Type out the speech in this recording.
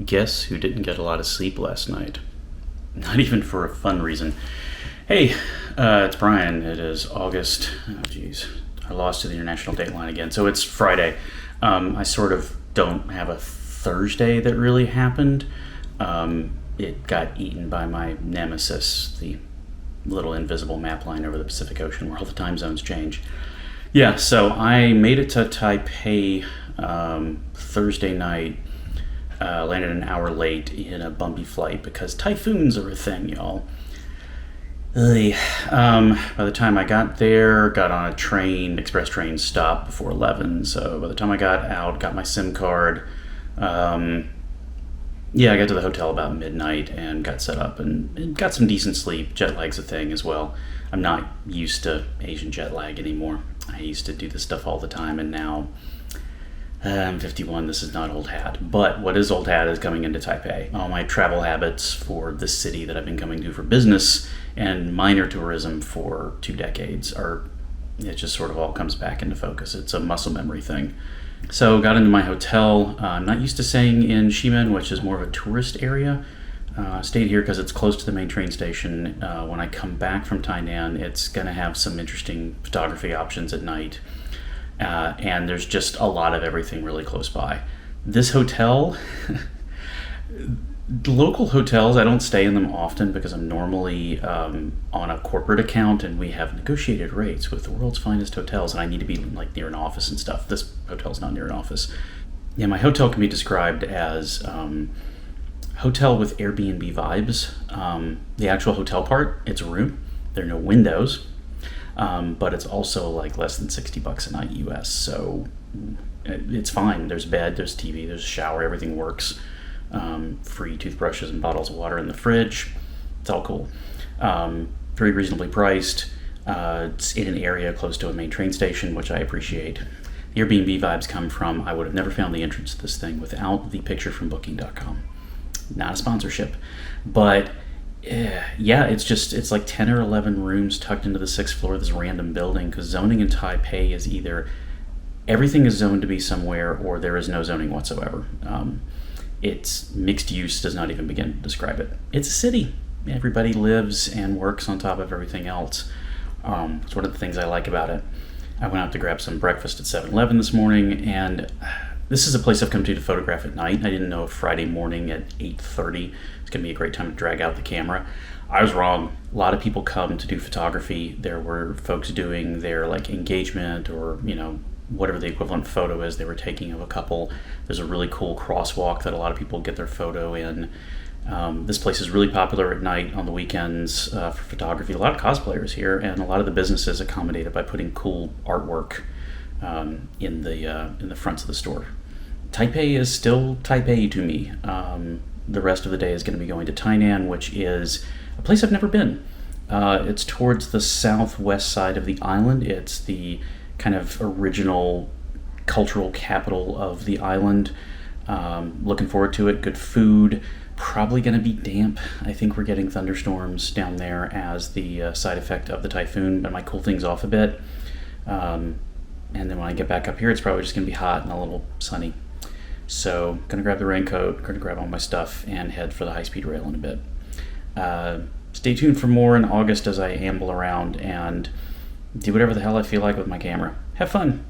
Guess who didn't get a lot of sleep last night? Not even for a fun reason. Hey, it's Brian. It is August. Oh, geez. I lost to the international date line again. So it's Friday. I sort of don't have a Thursday that really happened. It got eaten by my nemesis, the little invisible map line over the Pacific Ocean where all the time zones change. Yeah, so I made it to Taipei Thursday night. Landed an hour late in a bumpy flight because typhoons are a thing, y'all. By the time I got there, got on a train, express train stopped before 11. So by the time I got out, got my SIM card, I got to the hotel about midnight and got set up and got some decent sleep. Jet lag's a thing as well. I'm not used to Asian jet lag anymore. I used to do this stuff all the time, and now I'm 51, this is not old hat. But what is old hat is coming into Taipei. All my travel habits for this city that I've been coming to for business and minor tourism for 2 decades it just sort of all comes back into focus. It's a muscle memory thing. So got into my hotel. I'm not used to staying in Ximen, which is more of a tourist area. Stayed here because it's close to the main train station. When I come back from Tainan, it's going to have some interesting photography options at night. And there's just a lot of everything really close by. This hotel, local hotels, I don't stay in them often because I'm normally on a corporate account and we have negotiated rates with the world's finest hotels, and I need to be like near an office and stuff. This hotel's not near an office. Yeah, my hotel can be described as hotel with Airbnb vibes. The actual hotel part, it's a room. There are no windows. But it's also like less than $60 a night US, so it's fine. There's bed, there's TV, there's a shower, everything works. Free toothbrushes and bottles of water in the fridge. It's all cool. Very reasonably priced. It's in an area close to a main train station, which I appreciate. The Airbnb vibes come from, I would have never found the entrance to this thing without the picture from booking.com. Not a sponsorship, but it's like 10 or 11 rooms tucked into the 6th floor of this random building, because zoning in Taipei is either everything is zoned to be somewhere or there is no zoning whatsoever. It's mixed use, does not even begin to describe it. It's a city. Everybody lives and works on top of everything else. It's one of the things I like about it. I went out to grab some breakfast at 7-Eleven this morning, and this is a place I've come to photograph at night. I didn't know if Friday morning at 8:30 it's going to be a great time to drag out the camera. I was wrong. A lot of people come to do photography. There were folks doing their engagement or, whatever the equivalent photo is they were taking of a couple. There's a really cool crosswalk that a lot of people get their photo in. This place is really popular at night on the weekends for photography. A lot of cosplayers here, and a lot of the businesses accommodate it by putting cool artwork in the fronts of the store. Taipei is still Taipei to me. The rest of the day is going to be going to Tainan, which is a place I've never been. It's towards the southwest side of the island. It's the kind of original cultural capital of the island. Looking forward to it. Good food. Probably going to be damp. I think we're getting thunderstorms down there as the side effect of the typhoon, but it might cool things off a bit. And then when I get back up here, it's probably just going to be hot and a little sunny. So, gonna grab the raincoat, gonna grab all my stuff, and head for the high-speed rail in a bit. Stay tuned for more in August as I amble around and do whatever the hell I feel like with my camera. Have fun!